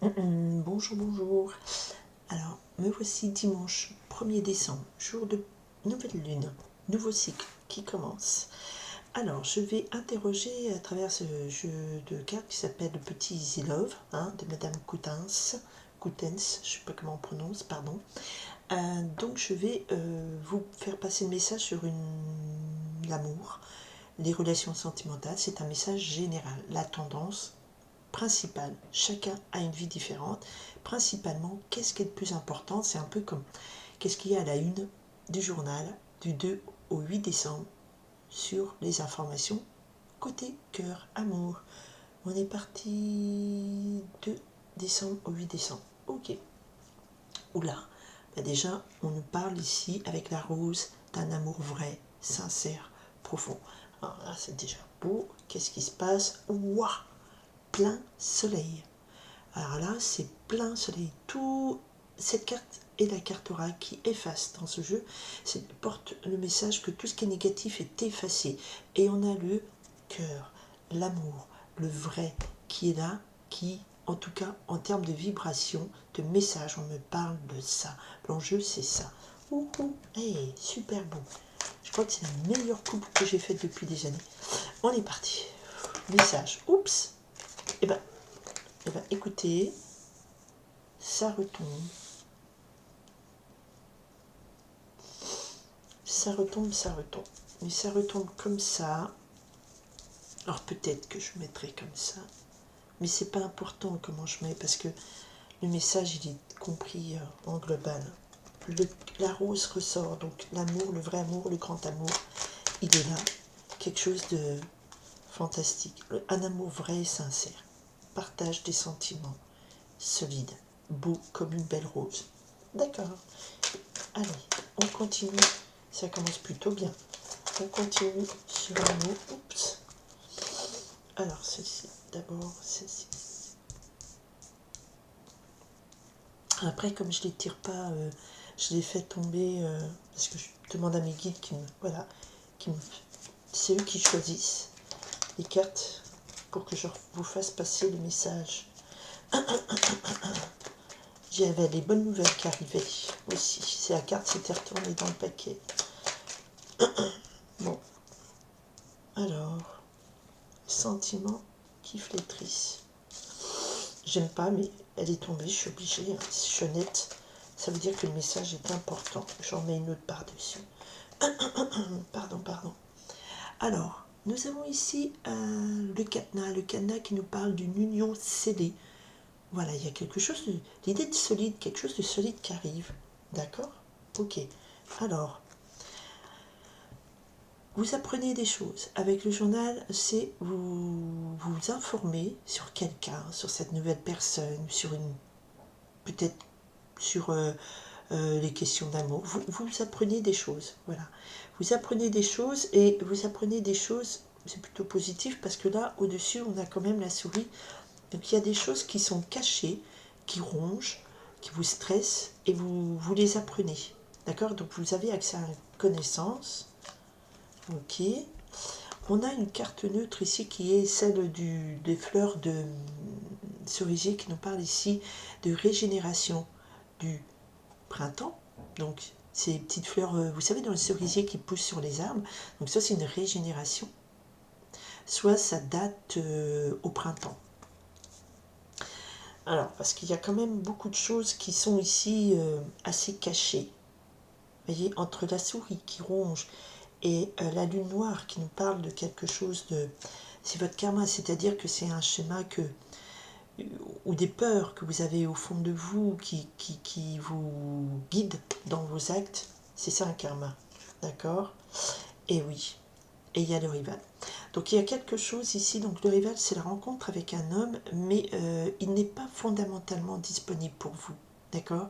Bonjour, bonjour. Alors, me voici dimanche 1er décembre, jour de nouvelle lune, nouveau cycle qui commence. Alors, je vais interroger à travers ce jeu de cartes qui s'appelle le Petit Easy Love, de Madame Coutens, je ne sais pas comment on prononce, pardon. Donc, je vais vous faire passer le message sur l'amour, les relations sentimentales. C'est un message général, la tendance principale. Chacun a une vie différente. Principalement, qu'est-ce qui est le plus important? C'est un peu comme qu'est-ce qu'il y a à la une du journal du 2 au 8 décembre sur les informations côté cœur, amour. On est parti 2 décembre au 8 décembre. Ok. Oula. Déjà, on nous parle ici avec la rose d'un amour vrai, sincère, profond. Alors là, c'est déjà beau. Qu'est-ce qui se passe? Ouah, plein soleil. Alors là, c'est plein soleil. Cette carte est la carte orale qui efface dans ce jeu. Porte le message que tout ce qui est négatif est effacé. Et on a le cœur, l'amour, le vrai qui est là, qui, en tout cas, en termes de vibration, de message, on me parle de ça. L'enjeu, c'est ça. Hey, super beau. Je crois que c'est la meilleure coupe que j'ai faite depuis des années. On est parti. Message. Oups. Eh ben, écoutez, ça retombe. Ça retombe, ça retombe. Mais ça retombe comme ça. Alors peut-être que je mettrai comme ça. Mais c'est pas important comment je mets parce que le message il est compris en global. La rose ressort, donc l'amour, le vrai amour, le grand amour, il est là. Quelque chose de fantastique. Un amour vrai et sincère. Partage des sentiments. Solide. Beau comme une belle rose. D'accord. Allez, on continue. Ça commence plutôt bien. On continue sur un mot. Oups. Alors, celle-ci. D'abord, celle-ci. Après, comme je ne les tire pas, je les fais tomber parce que je demande à mes guides c'est eux qui choisissent les cartes pour que je vous fasse passer le message. J'avais les bonnes nouvelles qui arrivaient aussi. Si la carte s'était retournée dans le paquet. Bon. Alors, sentiments qui flétrissent. J'aime pas, mais elle est tombée, je suis obligée. Si je suis honnête, ça veut dire que le message est important. J'en mets une autre par-dessus. Pardon. Alors, nous avons ici le cadenas qui nous parle d'une union scellée. Voilà, il y a quelque chose l'idée de solide, quelque chose de solide qui arrive. D'accord? Ok. Alors, vous apprenez des choses. Avec le journal, c'est vous informer sur quelqu'un, sur cette nouvelle personne, peut-être sur les questions d'amour. Vous apprenez des choses, voilà. Vous apprenez des choses et vous apprenez des choses, c'est plutôt positif parce que là, au-dessus, on a quand même la souris. Donc il y a des choses qui sont cachées, qui rongent, qui vous stressent et vous les apprenez. D'accord? Donc vous avez accès à une connaissance. Ok. On a une carte neutre ici qui est celle des fleurs de cerisier qui nous parle ici de régénération du printemps. Donc ces petites fleurs, vous savez, dans le cerisier qui poussent sur les arbres. Donc ça, c'est une régénération. Soit ça date au printemps. Alors, parce qu'il y a quand même beaucoup de choses qui sont ici assez cachées. Vous voyez, entre la souris qui ronge et la lune noire qui nous parle de quelque chose de... C'est votre karma, c'est-à-dire que c'est un schéma ou des peurs que vous avez au fond de vous qui vous guident dans vos actes. C'est ça un karma, d'accord? Et oui, et il y a le rival. Donc il y a quelque chose ici, donc le rival c'est la rencontre avec un homme, mais il n'est pas fondamentalement disponible pour vous, d'accord?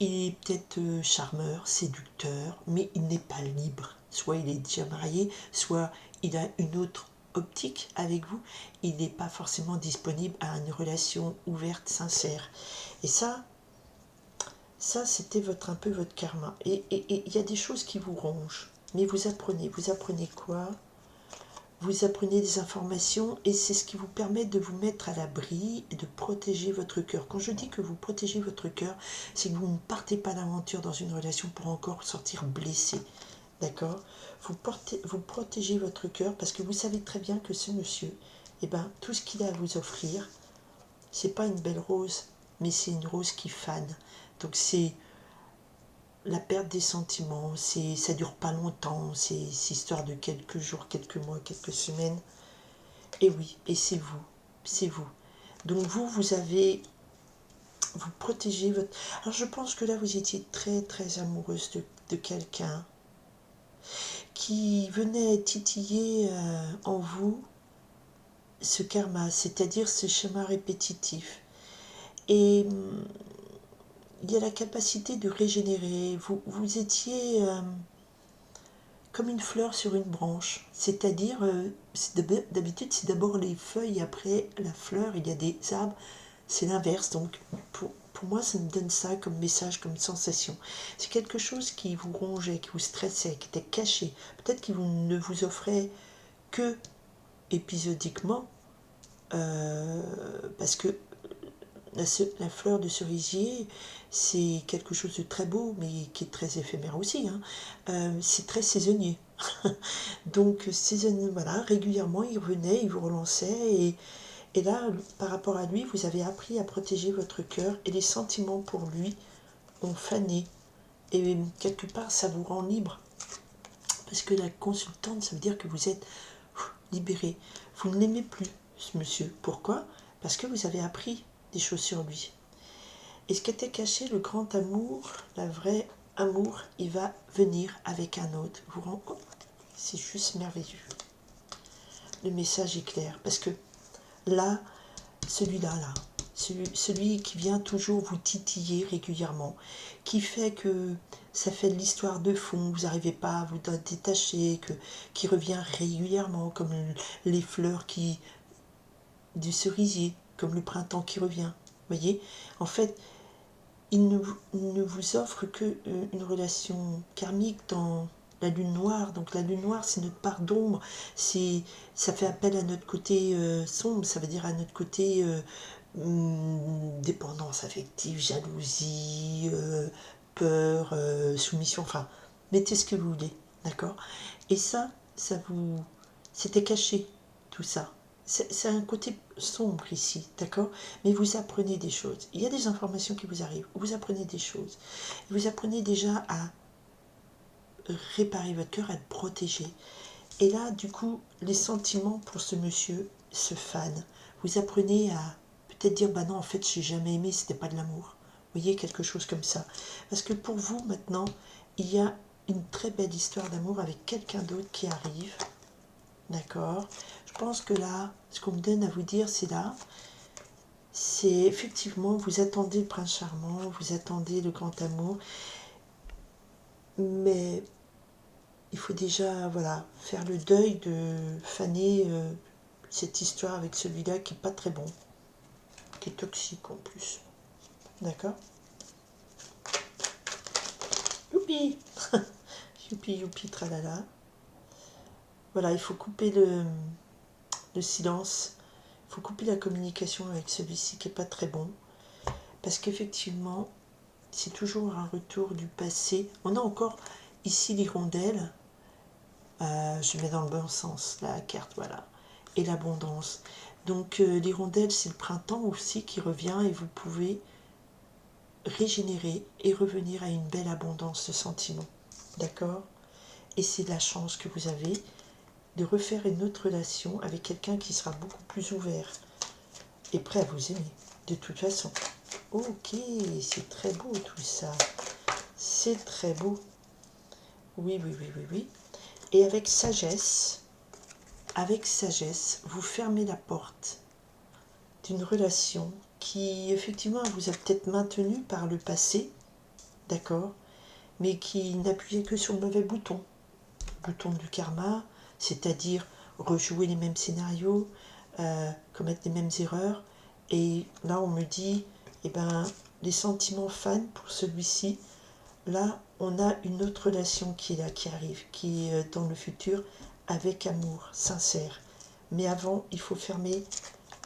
Il est peut-être charmeur, séducteur, mais il n'est pas libre. Soit il est déjà marié, soit il a une autre optique avec vous. Il n'est pas forcément disponible à une relation ouverte, sincère. Et ça c'était un peu votre karma. Et il y a des choses qui vous rongent. Mais vous apprenez quoi? vous apprenez des informations et c'est ce qui vous permet de vous mettre à l'abri et de protéger votre cœur. Quand je dis que vous protégez votre cœur, c'est que vous ne partez pas d'aventure dans une relation pour encore sortir blessé. D'accord? Vous protégez votre cœur parce que vous savez très bien que ce monsieur, eh ben, tout ce qu'il a à vous offrir, c'est pas une belle rose, mais c'est une rose qui fane. Donc c'est la perte des sentiments, ça dure pas longtemps, c'est histoire de quelques jours, quelques mois, quelques semaines. Et oui, et c'est vous. Donc vous protégez votre... Alors je pense que là vous étiez très très amoureuse de quelqu'un qui venait titiller en vous ce karma, c'est-à-dire ce schéma répétitif. Et il y a la capacité de régénérer. Vous étiez comme une fleur sur une branche, c'est-à-dire, d'habitude c'est d'abord les feuilles, après la fleur, il y a des arbres, c'est l'inverse. Donc pour moi ça me donne ça comme message, comme sensation. C'est quelque chose qui vous rongeait, qui vous stressait, qui était caché, peut-être qu'il ne vous offrait que épisodiquement, parce que la fleur de cerisier, c'est quelque chose de très beau, mais qui est très éphémère aussi. Hein. C'est très saisonnier. Donc, voilà, régulièrement, il revenait, il vous relançait. Et là, par rapport à lui, vous avez appris à protéger votre cœur. Et les sentiments pour lui ont fané. Et quelque part, ça vous rend libre. Parce que la consultante, ça veut dire que vous êtes libéré. Vous ne l'aimez plus, ce monsieur. Pourquoi? Parce que vous avez appris des choses sur lui. Et ce qui était caché, le grand amour, la vraie amour, il va venir avec un autre. Vous rendez compte? C'est juste merveilleux. Le message est clair. Parce que là, celui-là, celui qui vient toujours vous titiller régulièrement, qui fait que ça fait de l'histoire de fond, vous n'arrivez pas à vous détacher, qui revient régulièrement, comme les fleurs du cerisier, comme le printemps qui revient. Vous voyez? En fait, il ne vous offre qu'une relation karmique dans la lune noire. Donc la lune noire, c'est notre part d'ombre. Ça fait appel à notre côté sombre, ça veut dire à notre côté dépendance affective, jalousie, peur, soumission, enfin, mettez ce que vous voulez, d'accord? Et c'était caché, tout ça. C'est un côté sombre ici, d'accord? Mais vous apprenez des choses. Il y a des informations qui vous arrivent. Vous apprenez des choses. Vous apprenez déjà à réparer votre cœur, à le protéger. Et là, du coup, les sentiments pour ce monsieur se fanent. Vous apprenez à peut-être dire, bah non, en fait, j'ai jamais aimé, c'était pas de l'amour. Vous voyez, quelque chose comme ça. Parce que pour vous, maintenant, il y a une très belle histoire d'amour avec quelqu'un d'autre qui arrive. D'accord? Je pense que là, ce qu'on me donne à vous dire, c'est là, c'est effectivement, vous attendez le prince charmant, vous attendez le grand amour, mais il faut déjà, voilà, faire le deuil de faner cette histoire avec celui-là qui n'est pas très bon, qui est toxique en plus. D'accord? Youpi! Youpi, youpi, tralala. Voilà, il faut couper le silence. Il faut couper la communication avec celui-ci qui n'est pas très bon. Parce qu'effectivement, c'est toujours un retour du passé. On a encore ici l'hirondelle. Je mets dans le bon sens la carte, voilà. Et l'abondance. Donc l'hirondelle, c'est le printemps aussi qui revient et vous pouvez régénérer et revenir à une belle abondance de sentiments. D'accord? Et c'est la chance que vous avez de refaire une autre relation avec quelqu'un qui sera beaucoup plus ouvert et prêt à vous aimer, de toute façon. Ok, c'est très beau tout ça. C'est très beau. Oui, oui, oui, oui, oui. Et avec sagesse, vous fermez la porte d'une relation qui, effectivement, vous a peut-être maintenu par le passé, d'accord, mais qui n'appuyait que sur le mauvais bouton du karma, c'est-à-dire rejouer les mêmes scénarios, commettre les mêmes erreurs. Et là, on me dit, eh ben, les sentiments fans pour celui-ci, là, on a une autre relation qui est là, qui arrive, qui est dans le futur, avec amour, sincère. Mais avant, il faut fermer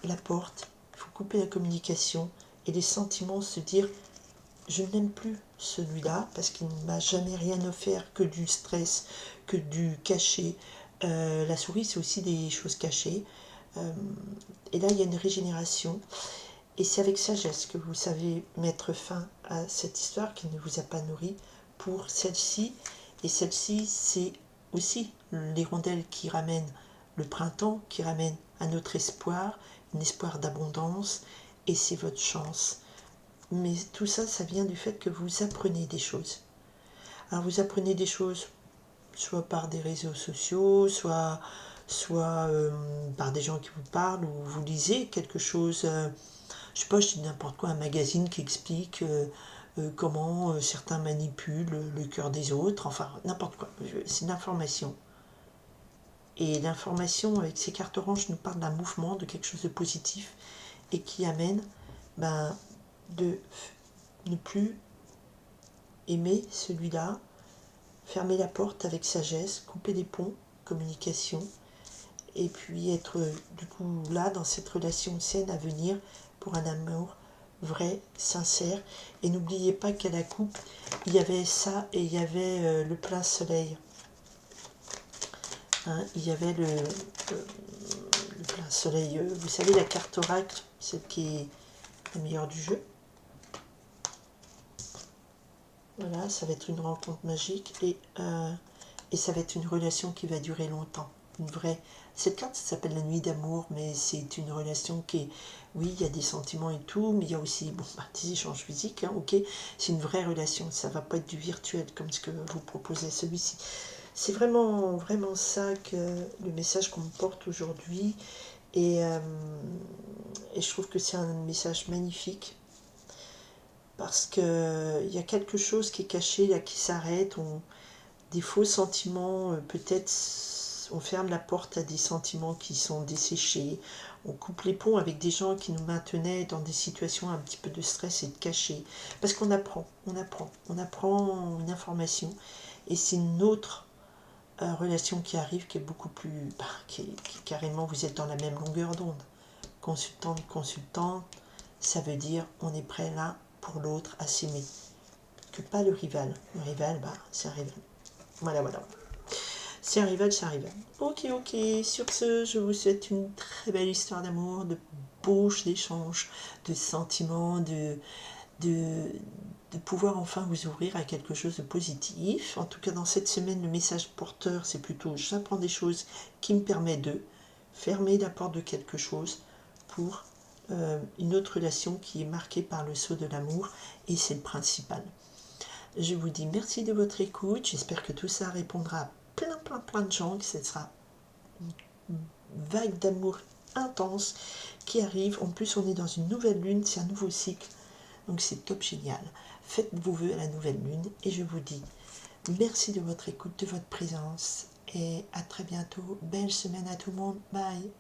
la porte, il faut couper la communication et les sentiments, se dire je n'aime plus celui-là parce qu'il ne m'a jamais rien offert que du stress, que du caché. La souris, c'est aussi des choses cachées. Et là, il y a une régénération. Et c'est avec sagesse que vous savez mettre fin à cette histoire qui ne vous a pas nourri pour celle-ci. Et celle-ci, c'est aussi l'hirondelle qui ramène le printemps, qui ramène un autre espoir, un espoir d'abondance. Et c'est votre chance. Mais tout ça, ça vient du fait que vous apprenez des choses. Alors vous apprenez des choses soit par des réseaux sociaux, soit par des gens qui vous parlent, ou vous lisez quelque chose, je sais pas, je dis n'importe quoi, un magazine qui explique comment certains manipulent le cœur des autres, enfin n'importe quoi, c'est une information. Et l'information avec ces cartes oranges nous parle d'un mouvement, de quelque chose de positif, et qui amène de ne plus aimer celui-là, fermer la porte avec sagesse, couper les ponts, communication, et puis être du coup là dans cette relation saine à venir pour un amour vrai, sincère. Et n'oubliez pas qu'à la coupe, il y avait ça et il y avait le plein soleil. Hein, il y avait le plein soleil. Vous savez, la carte oracle, celle qui est la meilleure du jeu. Voilà, ça va être une rencontre magique et ça va être une relation qui va durer longtemps. Une vraie. Cette carte, ça s'appelle la nuit d'amour, mais c'est une relation qui est, oui, il y a des sentiments et tout, mais il y a aussi des échanges physiques, hein, ok. C'est une vraie relation, ça va pas être du virtuel comme ce que vous proposez celui-ci. C'est vraiment, vraiment ça que le message qu'on me porte aujourd'hui, et je trouve que c'est un message magnifique. Parce qu'il y a quelque chose qui est caché, là, qui s'arrête, des faux sentiments, peut-être on ferme la porte à des sentiments qui sont desséchés, on coupe les ponts avec des gens qui nous maintenaient dans des situations un petit peu de stress et de cachet, parce qu'on apprend une information, et c'est une autre relation qui arrive, qui est beaucoup plus, qui carrément vous êtes dans la même longueur d'onde. Consultant, ça veut dire on est prêt l'un pour l'autre à s'aimer, que pas le rival. Le rival, c'est un rival. Voilà. C'est un rival, c'est un rival. Ok. Sur ce, je vous souhaite une très belle histoire d'amour, de beaux échanges, de sentiments, de pouvoir enfin vous ouvrir à quelque chose de positif. En tout cas, dans cette semaine, le message porteur, c'est plutôt j'apprends des choses qui me permettent de fermer la porte de quelque chose pour une autre relation qui est marquée par le sceau de l'amour, et c'est le principal. Je vous dis merci de votre écoute, j'espère que tout ça répondra à plein de gens, que ce sera une vague d'amour intense qui arrive. En plus, on est dans une nouvelle lune, c'est un nouveau cycle, donc c'est top génial. Faites vos vœux à la nouvelle lune, et je vous dis merci de votre écoute, de votre présence, et à très bientôt. Belle semaine à tout le monde, bye.